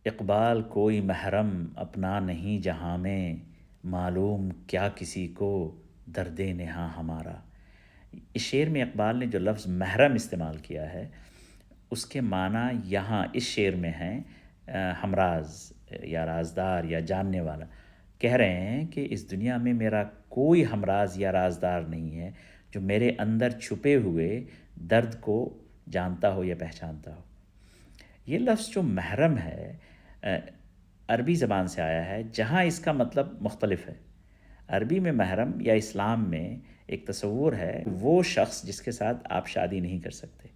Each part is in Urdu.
اقبال کوئی محرم اپنا نہیں جہاں میں، معلوم کیا کسی کو درد نہاں ہمارا۔ اس شعر میں اقبال نے جو لفظ محرم استعمال کیا ہے، اس کے معنی یہاں اس شعر میں ہیں ہمراز یا رازدار یا جاننے والا۔ کہہ رہے ہیں کہ اس دنیا میں میرا کوئی ہمراز یا رازدار نہیں ہے جو میرے اندر چھپے ہوئے درد کو جانتا ہو یا پہچانتا ہو۔ یہ لفظ جو محرم ہے عربی زبان سے آیا ہے، جہاں اس کا مطلب مختلف ہے۔ عربی میں محرم یا اسلام میں ایک تصور ہے، وہ شخص جس کے ساتھ آپ شادی نہیں کر سکتے،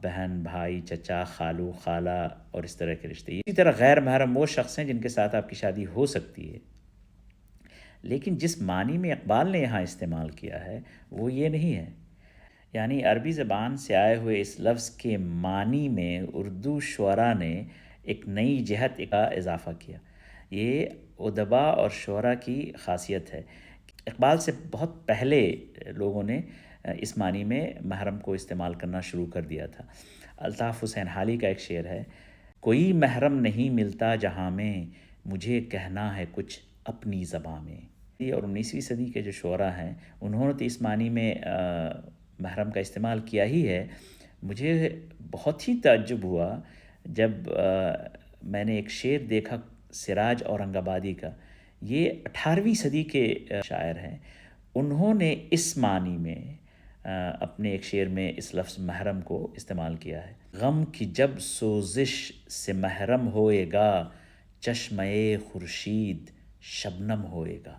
بہن، بھائی، چچا، خالو، خالہ اور اس طرح کے رشتے۔ اسی طرح غیر محرم وہ شخص ہیں جن کے ساتھ آپ کی شادی ہو سکتی ہے، لیکن جس معنی میں اقبال نے یہاں استعمال کیا ہے وہ یہ نہیں ہے۔ یعنی عربی زبان سے آئے ہوئے اس لفظ کے معنی میں اردو شعراء نے ایک نئی جہت کا اضافہ کیا۔ یہ ادبا اور شعراء کی خاصیت ہے۔ اقبال سے بہت پہلے لوگوں نے اس معنی میں محرم کو استعمال کرنا شروع کر دیا تھا۔ الطاف حسین حالی کا ایک شعر ہے، کوئی محرم نہیں ملتا جہاں میں، مجھے کہنا ہے کچھ اپنی زباں میں۔ اور 19ویں صدی کے جو شعراء ہیں انہوں نے تو اس معنی میں محرم کا استعمال کیا ہی ہے۔ مجھے بہت ہی تعجب ہوا جب میں نے ایک شعر دیکھا سراج اورنگ آبادی کا۔ یہ 18ویں صدی کے شاعر ہیں، انہوں نے اس معنی میں اپنے ایک شعر میں اس لفظ محرم کو استعمال کیا ہے۔ غم کی جب سوزش سے محرم ہوئے گا، چشمہ خورشید شبنم ہوئے گا۔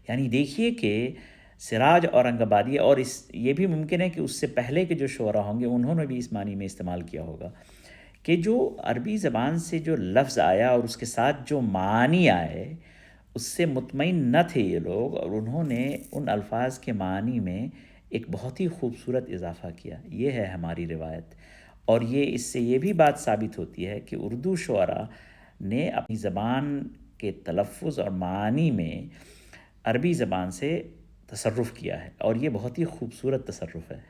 یعنی دیکھیے کہ سراج اورنگ آبادی، اور یہ بھی ممکن ہے کہ اس سے پہلے کے جو شعراء ہوں گے انہوں نے بھی اس معنی میں استعمال کیا ہوگا کہ جو عربی زبان سے جو لفظ آیا اور اس کے ساتھ جو معنی آئے اس سے مطمئن نہ تھے یہ لوگ، اور انہوں نے ان الفاظ کے معنی میں ایک بہت ہی خوبصورت اضافہ کیا۔ یہ ہے ہماری روایت، اور یہ اس سے یہ بھی بات ثابت ہوتی ہے کہ اردو شعراء نے اپنی زبان کے تلفظ اور معانی میں عربی زبان سے تصرف کیا ہے، اور یہ بہت ہی خوبصورت تصرف ہے۔